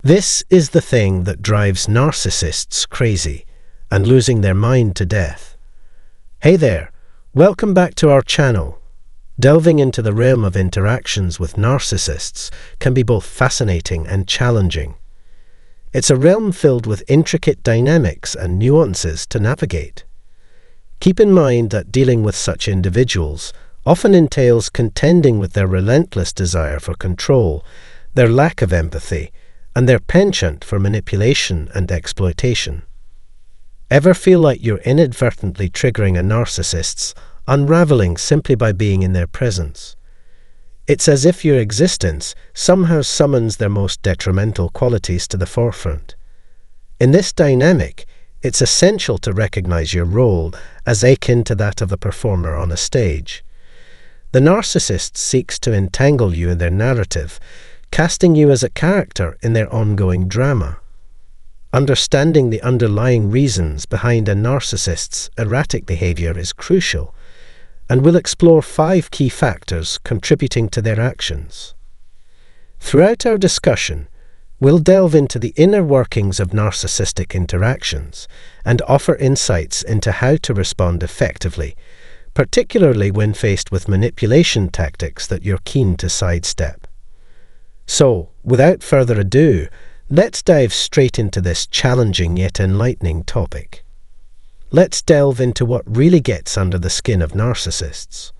This is the thing that drives narcissists crazy and losing their mind to death. Hey there, welcome back to our channel. Delving into the realm of interactions with narcissists can be both fascinating and challenging. It's a realm filled with intricate dynamics and nuances to navigate. Keep in mind that dealing with such individuals often entails contending with their relentless desire for control, their lack of empathy, and their penchant for manipulation and exploitation. Ever feel like you're inadvertently triggering a narcissist's unraveling simply by being in their presence? It's as if your existence somehow summons their most detrimental qualities to the forefront. In this dynamic, it's essential to recognize your role as akin to that of a performer on a stage. The narcissist seeks to entangle you in their narrative, casting you as a character in their ongoing drama. Understanding the underlying reasons behind a narcissist's erratic behavior is crucial, and we'll explore 5 key factors contributing to their actions. Throughout our discussion, we'll delve into the inner workings of narcissistic interactions and offer insights into how to respond effectively, particularly when faced with manipulation tactics that you're keen to sidestep. So, without further ado, let's dive straight into this challenging yet enlightening topic. Let's delve into what really gets under the skin of narcissists.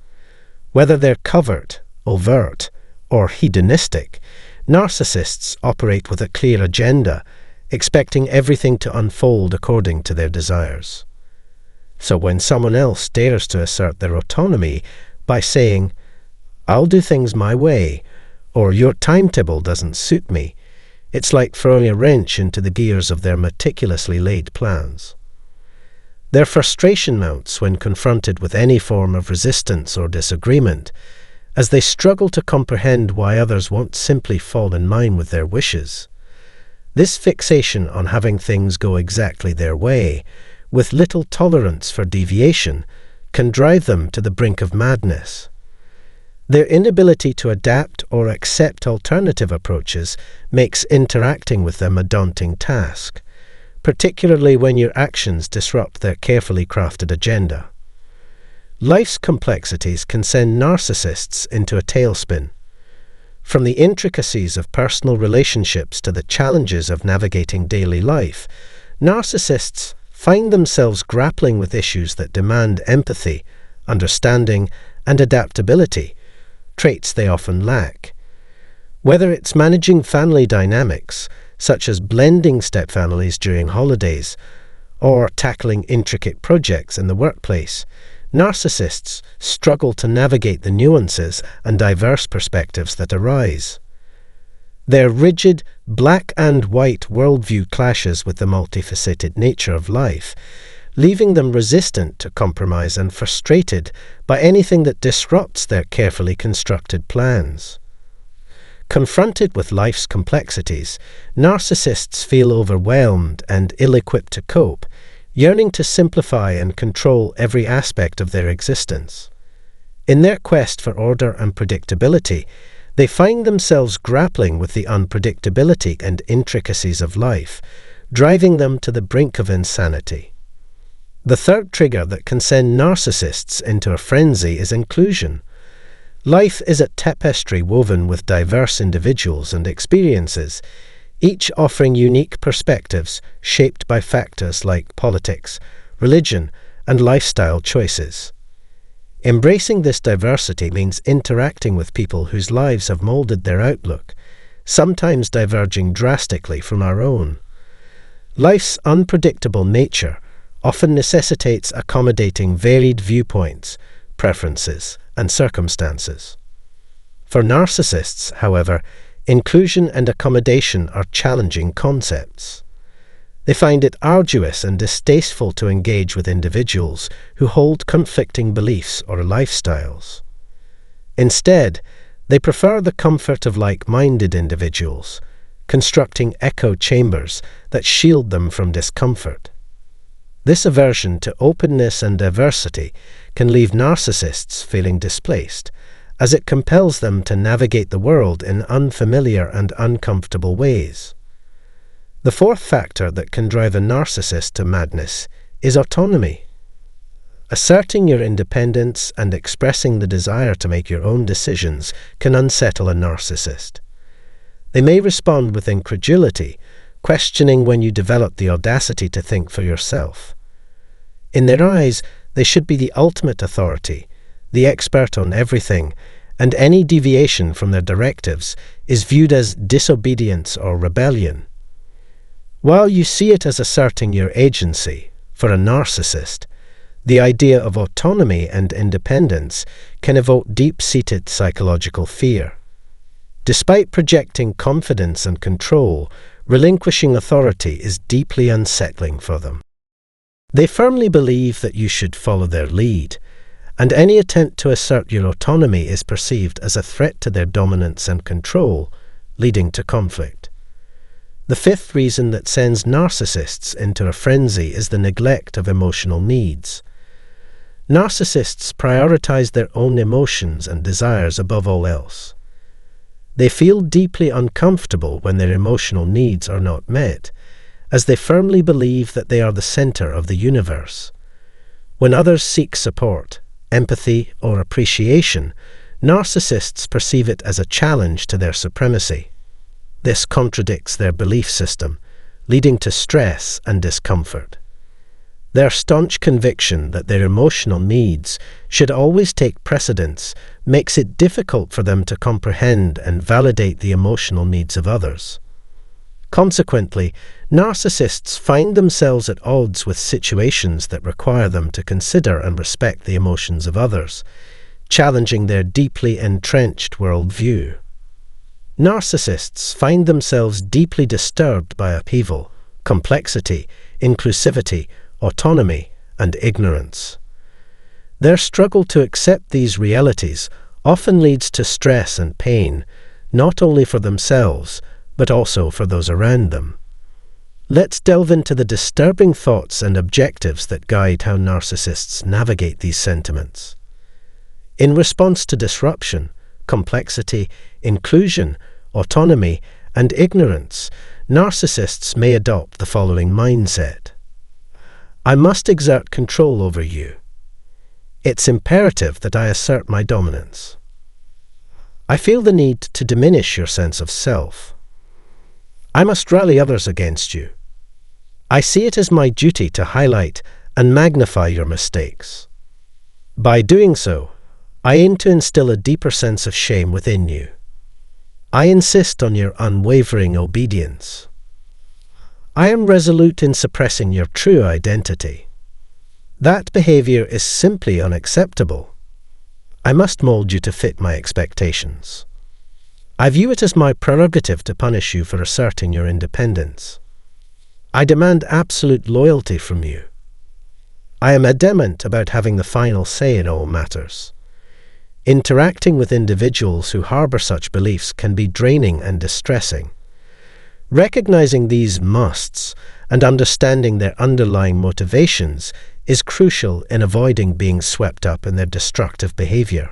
Whether they're covert, overt, or hedonistic, narcissists operate with a clear agenda, expecting everything to unfold according to their desires. So when someone else dares to assert their autonomy by saying, "I'll do things my way," or "your timetable doesn't suit me," it's like throwing a wrench into the gears of their meticulously laid plans. Their frustration mounts when confronted with any form of resistance or disagreement, as they struggle to comprehend why others won't simply fall in line with their wishes. This fixation on having things go exactly their way, with little tolerance for deviation, can drive them to the brink of madness. Their inability to adapt or accept alternative approaches makes interacting with them a daunting task, particularly when your actions disrupt their carefully crafted agenda. Life's complexities can send narcissists into a tailspin. From the intricacies of personal relationships to the challenges of navigating daily life, narcissists find themselves grappling with issues that demand empathy, understanding, and adaptability, traits they often lack. Whether it's managing family dynamics, such as blending stepfamilies during holidays, or tackling intricate projects in the workplace, narcissists struggle to navigate the nuances and diverse perspectives that arise. Their rigid, black and white worldview clashes with the multifaceted nature of life, leaving them resistant to compromise and frustrated by anything that disrupts their carefully constructed plans. Confronted with life's complexities, narcissists feel overwhelmed and ill-equipped to cope, yearning to simplify and control every aspect of their existence. In their quest for order and predictability, they find themselves grappling with the unpredictability and intricacies of life, driving them to the brink of insanity. The third trigger that can send narcissists into a frenzy is inclusion. Life is a tapestry woven with diverse individuals and experiences, each offering unique perspectives shaped by factors like politics, religion, and lifestyle choices. Embracing this diversity means interacting with people whose lives have molded their outlook, sometimes diverging drastically from our own. Life's unpredictable nature often necessitates accommodating varied viewpoints, preferences, and circumstances. For narcissists, however, inclusion and accommodation are challenging concepts. They find it arduous and distasteful to engage with individuals who hold conflicting beliefs or lifestyles. Instead, they prefer the comfort of like-minded individuals, constructing echo chambers that shield them from discomfort. This aversion to openness and diversity can leave narcissists feeling displaced, as it compels them to navigate the world in unfamiliar and uncomfortable ways. The fourth factor that can drive a narcissist to madness is autonomy. Asserting your independence and expressing the desire to make your own decisions can unsettle a narcissist. They may respond with incredulity, questioning when you develop the audacity to think for yourself. In their eyes, they should be the ultimate authority, the expert on everything, and any deviation from their directives is viewed as disobedience or rebellion. While you see it as asserting your agency, for a narcissist, the idea of autonomy and independence can evoke deep-seated psychological fear. Despite projecting confidence and control, relinquishing authority is deeply unsettling for them. They firmly believe that you should follow their lead, and any attempt to assert your autonomy is perceived as a threat to their dominance and control, leading to conflict. The fifth reason that sends narcissists into a frenzy is the neglect of emotional needs. Narcissists prioritize their own emotions and desires above all else. They feel deeply uncomfortable when their emotional needs are not met, as they firmly believe that they are the center of the universe. When others seek support, empathy, or appreciation, narcissists perceive it as a challenge to their supremacy. This contradicts their belief system, leading to stress and discomfort. Their staunch conviction that their emotional needs should always take precedence makes it difficult for them to comprehend and validate the emotional needs of others. Consequently, narcissists find themselves at odds with situations that require them to consider and respect the emotions of others, challenging their deeply entrenched worldview. Narcissists find themselves deeply disturbed by upheaval, complexity, inclusivity, autonomy, and ignorance. Their struggle to accept these realities often leads to stress and pain, not only for themselves, but also for those around them. Let's delve into the disturbing thoughts and objectives that guide how narcissists navigate these sentiments. In response to disruption, complexity, inclusion, autonomy, and ignorance, narcissists may adopt the following mindset. I must exert control over you. It's imperative that I assert my dominance. I feel the need to diminish your sense of self. I must rally others against you. I see it as my duty to highlight and magnify your mistakes. By doing so, I aim to instill a deeper sense of shame within you. I insist on your unwavering obedience. I am resolute in suppressing your true identity. That behavior is simply unacceptable. I must mold you to fit my expectations. I view it as my prerogative to punish you for asserting your independence. I demand absolute loyalty from you. I am adamant about having the final say in all matters. Interacting with individuals who harbor such beliefs can be draining and distressing. Recognizing these musts and understanding their underlying motivations is crucial in avoiding being swept up in their destructive behavior.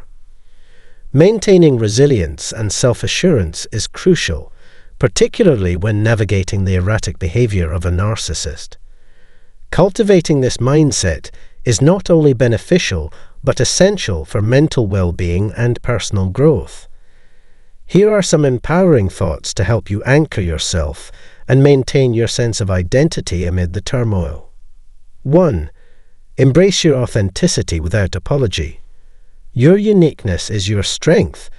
Maintaining resilience and self-assurance is crucial, particularly when navigating the erratic behavior of a narcissist. Cultivating this mindset is not only beneficial, but essential for mental well-being and personal growth. Here are some empowering thoughts to help you anchor yourself and maintain your sense of identity amid the turmoil. 1. Embrace your authenticity without apology. Your uniqueness is your strength.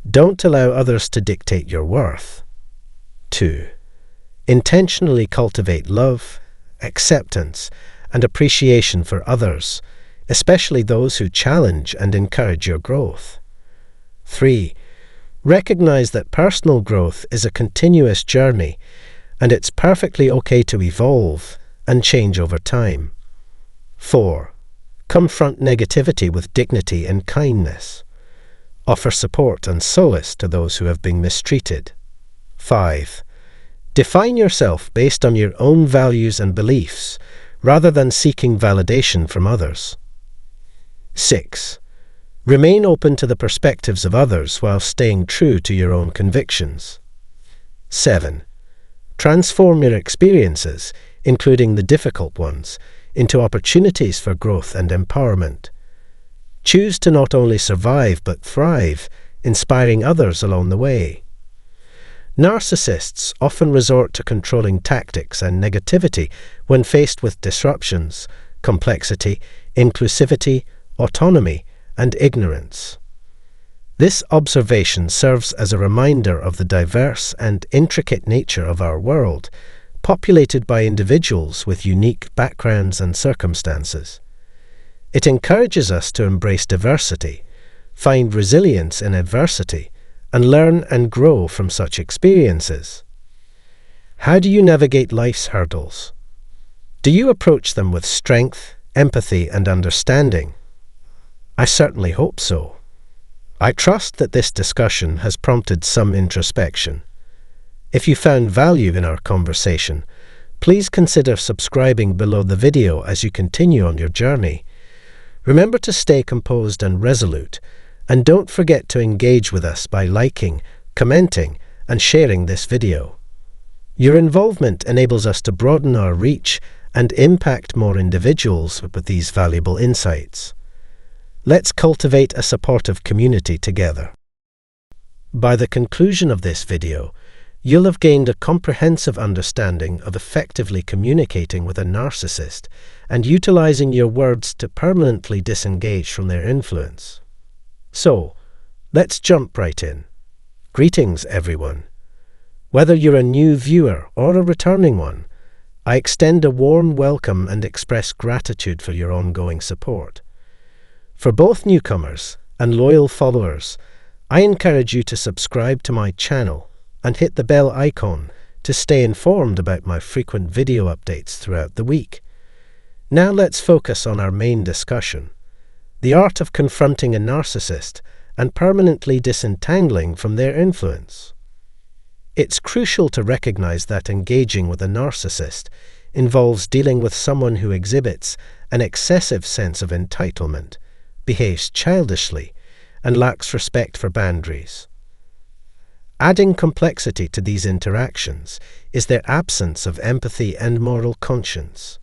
Don't allow others to dictate your worth. 2. Intentionally cultivate love, acceptance, and appreciation for others, especially those who challenge and encourage your growth. 3. Recognize that personal growth is a continuous journey, and it's perfectly okay to evolve and change over time. 4. Confront negativity with dignity and kindness. Offer support and solace to those who have been mistreated. 5. Define yourself based on your own values and beliefs, rather than seeking validation from others. 6. Remain open to the perspectives of others while staying true to your own convictions. 7. Transform your experiences, including the difficult ones, into opportunities for growth and empowerment. Choose to not only survive but thrive, inspiring others along the way. Narcissists often resort to controlling tactics and negativity when faced with disruptions, complexity, inclusivity, autonomy, and ignorance. This observation serves as a reminder of the diverse and intricate nature of our world, populated by individuals with unique backgrounds and circumstances. It encourages us to embrace diversity, find resilience in adversity, and learn and grow from such experiences. How do you navigate life's hurdles? Do you approach them with strength, empathy, and understanding? I certainly hope so. I trust that this discussion has prompted some introspection. If you found value in our conversation, please consider subscribing below the video as you continue on your journey. Remember to stay composed and resolute, and don't forget to engage with us by liking, commenting, and sharing this video. Your involvement enables us to broaden our reach and impact more individuals with these valuable insights. Let's cultivate a supportive community together. By the conclusion of this video, you'll have gained a comprehensive understanding of effectively communicating with a narcissist and utilizing your words to permanently disengage from their influence. So, let's jump right in. Greetings, everyone. Whether you're a new viewer or a returning one, I extend a warm welcome and express gratitude for your ongoing support. For both newcomers and loyal followers, I encourage you to subscribe to my channel and hit the bell icon to stay informed about my frequent video updates throughout the week. Now let's focus on our main discussion: the art of confronting a narcissist and permanently disentangling from their influence. It's crucial to recognize that engaging with a narcissist involves dealing with someone who exhibits an excessive sense of entitlement, behaves childishly, and lacks respect for boundaries. Adding complexity to these interactions is their absence of empathy and moral conscience.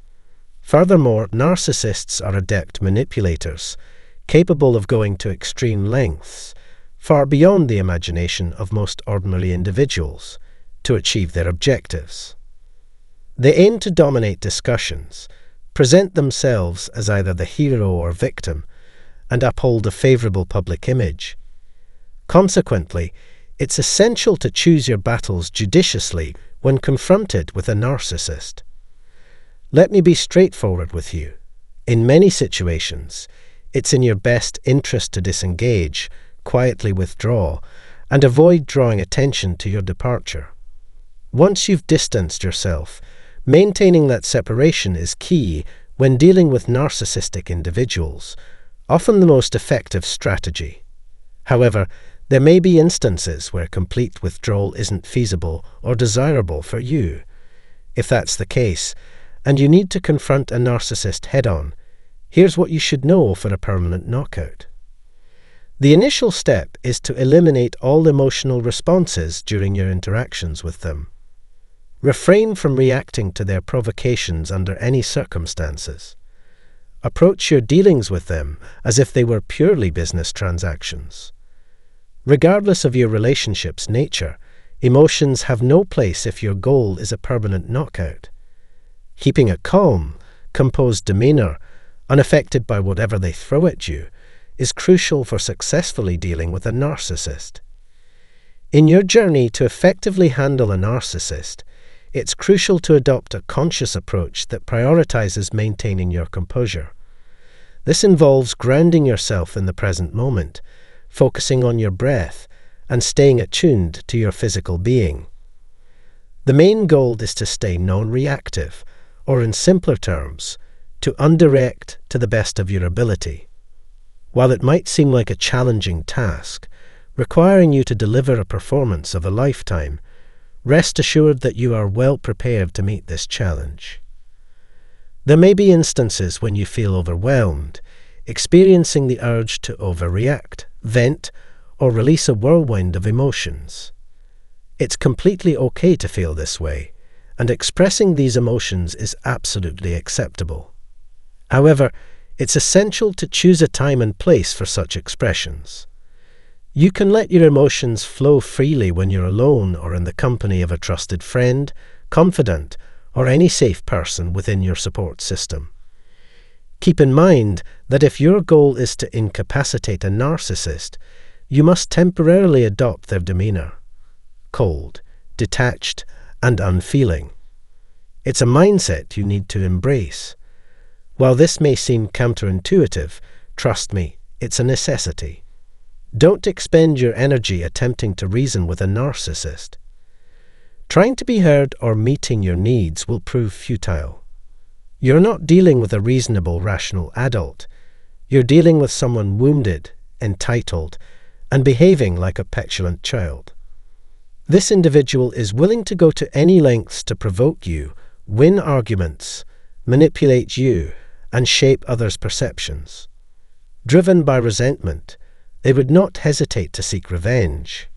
Furthermore, narcissists are adept manipulators, capable of going to extreme lengths, far beyond the imagination of most ordinary individuals, to achieve their objectives. They aim to dominate discussions, present themselves as either the hero or victim, and uphold a favorable public image. Consequently, it's essential to choose your battles judiciously when confronted with a narcissist. Let me be straightforward with you. In many situations, it's in your best interest to disengage, quietly withdraw, and avoid drawing attention to your departure. Once you've distanced yourself, maintaining that separation is key when dealing with narcissistic individuals, often the most effective strategy. However, there may be instances where complete withdrawal isn't feasible or desirable for you. If that's the case, and you need to confront a narcissist head-on, here's what you should know for a permanent knockout. The initial step is to eliminate all emotional responses during your interactions with them. Refrain from reacting to their provocations under any circumstances. Approach your dealings with them as if they were purely business transactions. Regardless of your relationship's nature, emotions have no place if your goal is a permanent knockout. Keeping a calm, composed demeanor, unaffected by whatever they throw at you, is crucial for successfully dealing with a narcissist. In your journey to effectively handle a narcissist, it's crucial to adopt a conscious approach that prioritizes maintaining your composure. This involves grounding yourself in the present moment, focusing on your breath, and staying attuned to your physical being. The main goal is to stay non-reactive, or in simpler terms, to undirect to the best of your ability. While it might seem like a challenging task, requiring you to deliver a performance of a lifetime, rest assured that you are well prepared to meet this challenge. There may be instances when you feel overwhelmed, experiencing the urge to overreact, vent, or release a whirlwind of emotions. It's completely okay to feel this way, and expressing these emotions is absolutely acceptable. However, it's essential to choose a time and place for such expressions. You can let your emotions flow freely when you're alone or in the company of a trusted friend, confidant, or any safe person within your support system. Keep in mind that if your goal is to incapacitate a narcissist, you must temporarily adopt their demeanor: cold, detached, and unfeeling. It's a mindset you need to embrace. While this may seem counterintuitive, trust me, it's a necessity. Don't expend your energy attempting to reason with a narcissist. Trying to be heard or meeting your needs will prove futile. You're not dealing with a reasonable, rational adult. You're dealing with someone wounded, entitled, and behaving like a petulant child. This individual is willing to go to any lengths to provoke you, win arguments, manipulate you, and shape others' perceptions. Driven by resentment, they would not hesitate to seek revenge.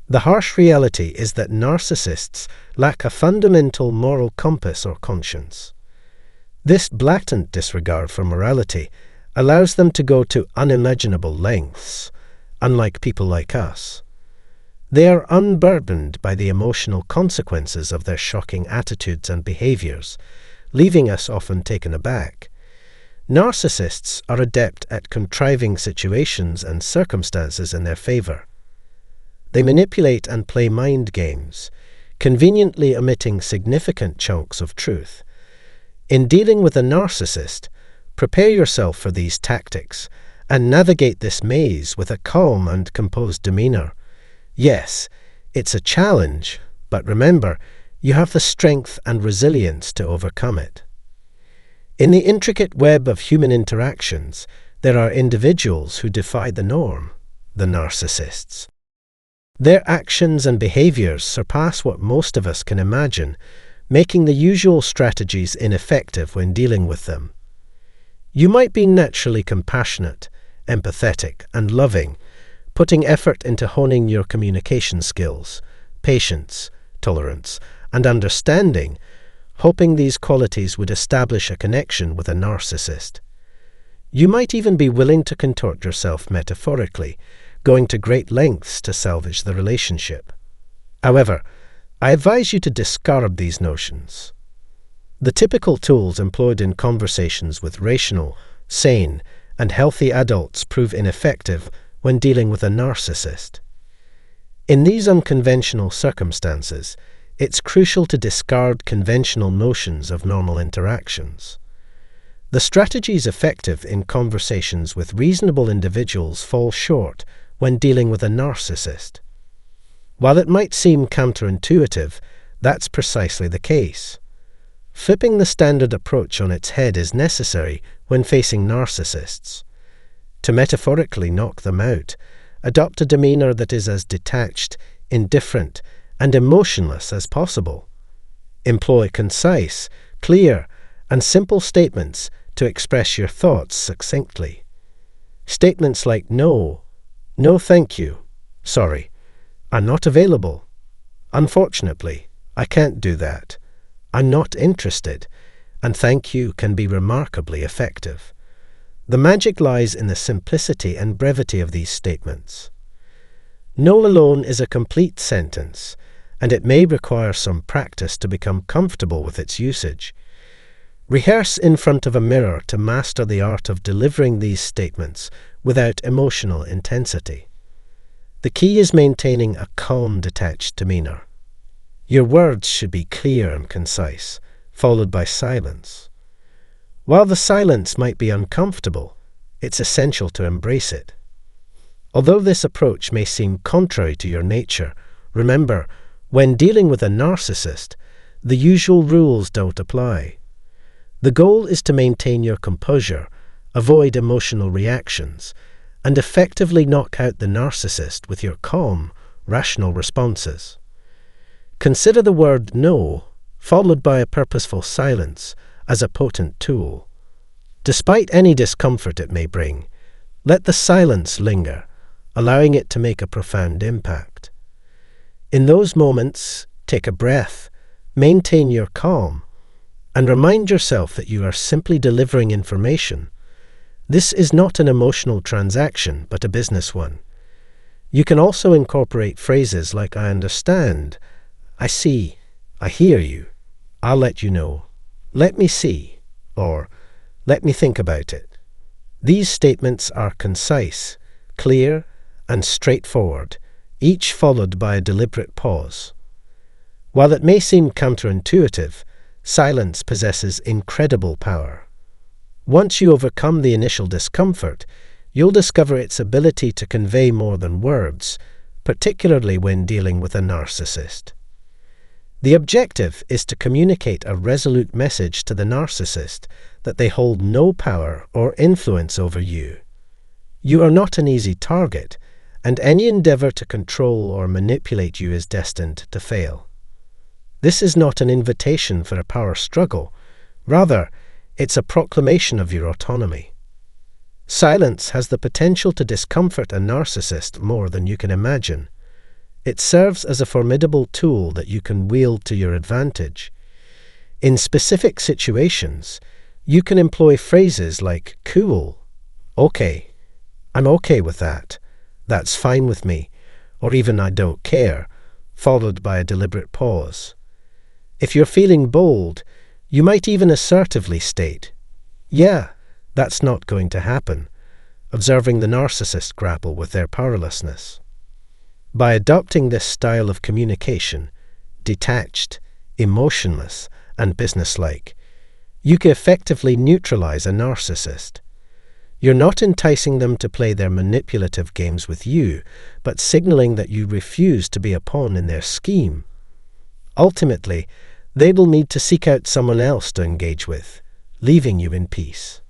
The harsh reality is that narcissists lack a fundamental moral compass or conscience. This blatant disregard for morality allows them to go to unimaginable lengths, unlike people like us. They are unburdened by the emotional consequences of their shocking attitudes and behaviors, leaving us often taken aback. Narcissists are adept at contriving situations and circumstances in their favor. They manipulate and play mind games, conveniently omitting significant chunks of truth. In dealing with a narcissist, prepare yourself for these tactics and navigate this maze with a calm and composed demeanor. Yes, it's a challenge, but remember, you have the strength and resilience to overcome it. In the intricate web of human interactions, there are individuals who defy the norm, the narcissists. Their actions and behaviors surpass what most of us can imagine, making the usual strategies ineffective when dealing with them. You might be naturally compassionate, empathetic, and loving, putting effort into honing your communication skills, patience, tolerance, and understanding, hoping these qualities would establish a connection with a narcissist. You might even be willing to contort yourself metaphorically, going to great lengths to salvage the relationship. However, I advise you to discard these notions. The typical tools employed in conversations with rational, sane, and healthy adults prove ineffective when dealing with a narcissist. In these unconventional circumstances, it's crucial to discard conventional notions of normal interactions. The strategies effective in conversations with reasonable individuals fall short when dealing with a narcissist. While it might seem counterintuitive, that's precisely the case. Flipping the standard approach on its head is necessary when facing narcissists. To metaphorically knock them out, adopt a demeanor that is as detached, indifferent, and emotionless as possible. Employ concise, clear, and simple statements to express your thoughts succinctly. Statements like no thank you, sorry, I'm not available, unfortunately, I can't do that, I'm not interested, and thank you can be remarkably effective. The magic lies in the simplicity and brevity of these statements. No alone is a complete sentence, and it may require some practice to become comfortable with its usage. Rehearse in front of a mirror to master the art of delivering these statements without emotional intensity. The key is maintaining a calm, detached demeanor. Your words should be clear and concise, followed by silence. While the silence might be uncomfortable, it's essential to embrace it. Although this approach may seem contrary to your nature, remember, when dealing with a narcissist, the usual rules don't apply. The goal is to maintain your composure, avoid emotional reactions, and effectively knock out the narcissist with your calm, rational responses. Consider the word no, followed by a purposeful silence, as a potent tool. Despite any discomfort it may bring, let the silence linger, allowing it to make a profound impact. In those moments, take a breath, Maintain your calm and remind yourself that you are simply delivering information. This is not an emotional transaction, but a business one. You can also incorporate phrases like "I understand," "I see," "I hear you," "I'll let you know," "let me see," or "let me think about it." These statements are concise, clear, and straightforward, each followed by a deliberate pause. While it may seem counterintuitive, silence possesses incredible power. Once you overcome the initial discomfort, you'll discover its ability to convey more than words, particularly when dealing with a narcissist. The objective is to communicate a resolute message to the narcissist that they hold no power or influence over you. You are not an easy target, and any endeavor to control or manipulate you is destined to fail. This is not an invitation for a power struggle. Rather, it's a proclamation of your autonomy. Silence has the potential to discomfort a narcissist more than you can imagine. It serves as a formidable tool that you can wield to your advantage. In specific situations, you can employ phrases like "cool," "okay," "I'm okay with that," "that's fine with me," or even "I don't care," followed by a deliberate pause. If you're feeling bold, you might even assertively state, "Yeah, that's not going to happen," observing the narcissist grapple with their powerlessness. By adopting this style of communication, detached, emotionless, and businesslike, you can effectively neutralize a narcissist. You're not enticing them to play their manipulative games with you, but signaling that you refuse to be a pawn in their scheme. Ultimately, they will need to seek out someone else to engage with, leaving you in peace.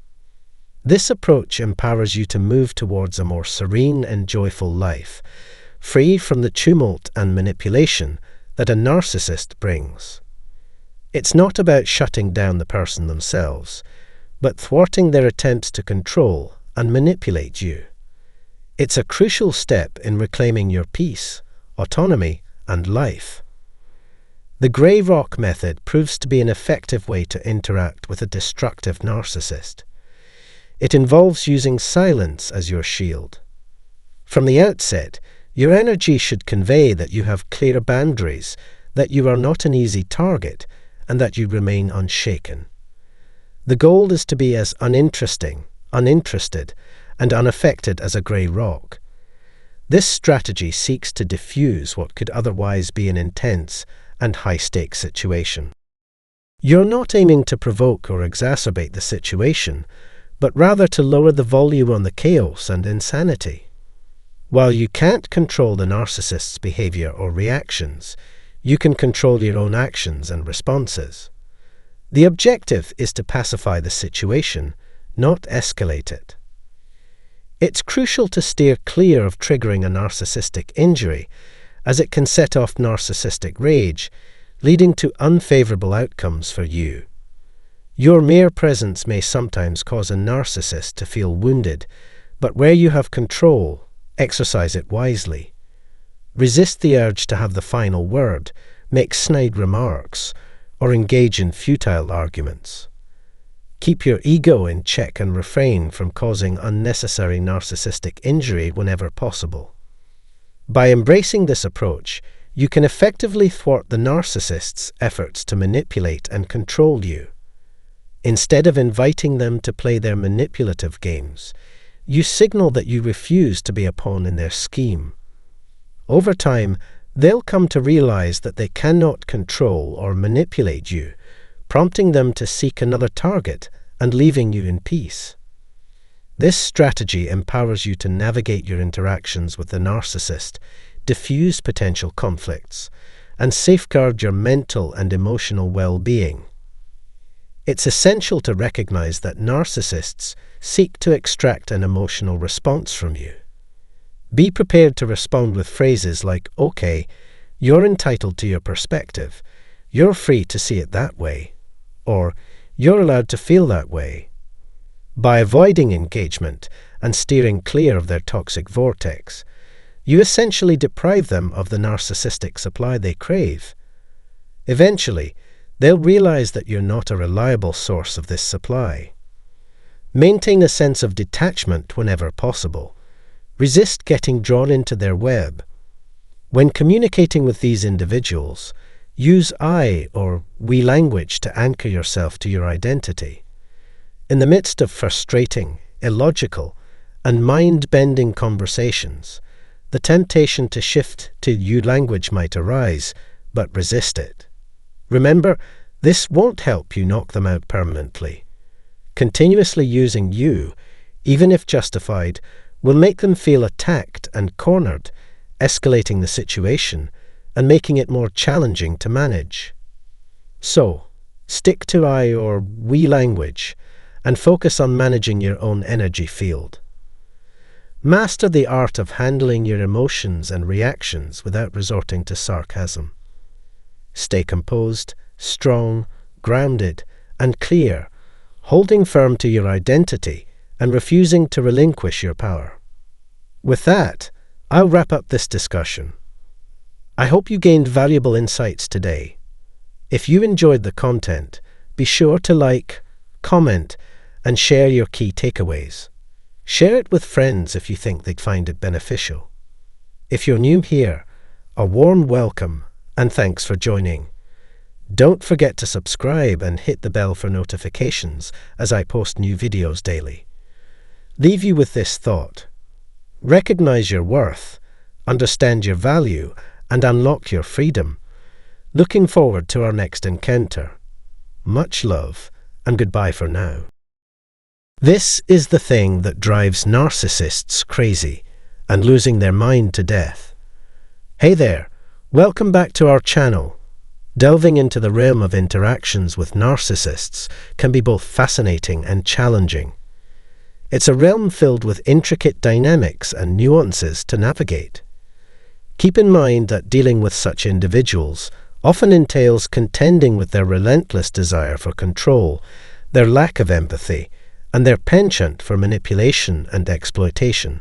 This approach empowers you to move towards a more serene and joyful life, free from the tumult and manipulation that a narcissist brings. It's not about shutting down the person themselves, but thwarting their attempts to control and manipulate you. It's a crucial step in reclaiming your peace, autonomy, and life. The grey rock method proves to be an effective way to interact with a destructive narcissist. It involves using silence as your shield. From the outset, your energy should convey that you have clear boundaries, that you are not an easy target, and that you remain unshaken. The goal is to be as uninteresting, uninterested, and unaffected as a grey rock. This strategy seeks to diffuse what could otherwise be an intense and high-stakes situation. You're not aiming to provoke or exacerbate the situation, but rather to lower the volume on the chaos and insanity. While you can't control the narcissist's behavior or reactions, you can control your own actions and responses. The objective is to pacify the situation, not escalate it. It's crucial to steer clear of triggering a narcissistic injury, as it can set off narcissistic rage, leading to unfavorable outcomes for you. Your mere presence may sometimes cause a narcissist to feel wounded, but where you have control, exercise it wisely. Resist the urge to have the final word, make snide remarks, or engage in futile arguments. Keep your ego in check and refrain from causing unnecessary narcissistic injury whenever possible. By embracing this approach, you can effectively thwart the narcissist's efforts to manipulate and control you. Instead of inviting them to play their manipulative games, you signal that you refuse to be a pawn in their scheme. Over time, they'll come to realize that they cannot control or manipulate you, prompting them to seek another target and leaving you in peace. This strategy empowers you to navigate your interactions with the narcissist, diffuse potential conflicts, and safeguard your mental and emotional well-being. It's essential to recognize that narcissists seek to extract an emotional response from you. Be prepared to respond with phrases like, "Okay, you're entitled to your perspective, you're free to see it that way," or "You're allowed to feel that way." By avoiding engagement and steering clear of their toxic vortex, you essentially deprive them of the narcissistic supply they crave. Eventually, they'll realize that you're not a reliable source of this supply. Maintain a sense of detachment whenever possible. Resist getting drawn into their web. When communicating with these individuals, use I or we language to anchor yourself to your identity. In the midst of frustrating, illogical, and mind-bending conversations, the temptation to shift to you language might arise, but resist it. Remember, this won't help you knock them out permanently. Continuously using you, even if justified, will make them feel attacked and cornered, escalating the situation and making it more challenging to manage. So, stick to I or we language and focus on managing your own energy field. Master the art of handling your emotions and reactions without resorting to sarcasm. Stay composed, strong, grounded, and clear, holding firm to your identity and refusing to relinquish your power. With that, I'll wrap up this discussion. I hope you gained valuable insights today. If you enjoyed the content, be sure to like, comment, and share your key takeaways. Share it with friends if you think they'd find it beneficial. If you're new here, a warm welcome and thanks for joining. Don't forget to subscribe and hit the bell for notifications as I post new videos daily. Leave you with this thought. Recognize your worth, understand your value, and unlock your freedom. Looking forward to our next encounter. Much love, and goodbye for now. This is the thing that drives narcissists crazy and losing their mind to death. Hey there, welcome back to our channel. Delving into the realm of interactions with narcissists can be both fascinating and challenging. It's a realm filled with intricate dynamics and nuances to navigate. Keep in mind that dealing with such individuals often entails contending with their relentless desire for control, their lack of empathy, and their penchant for manipulation and exploitation.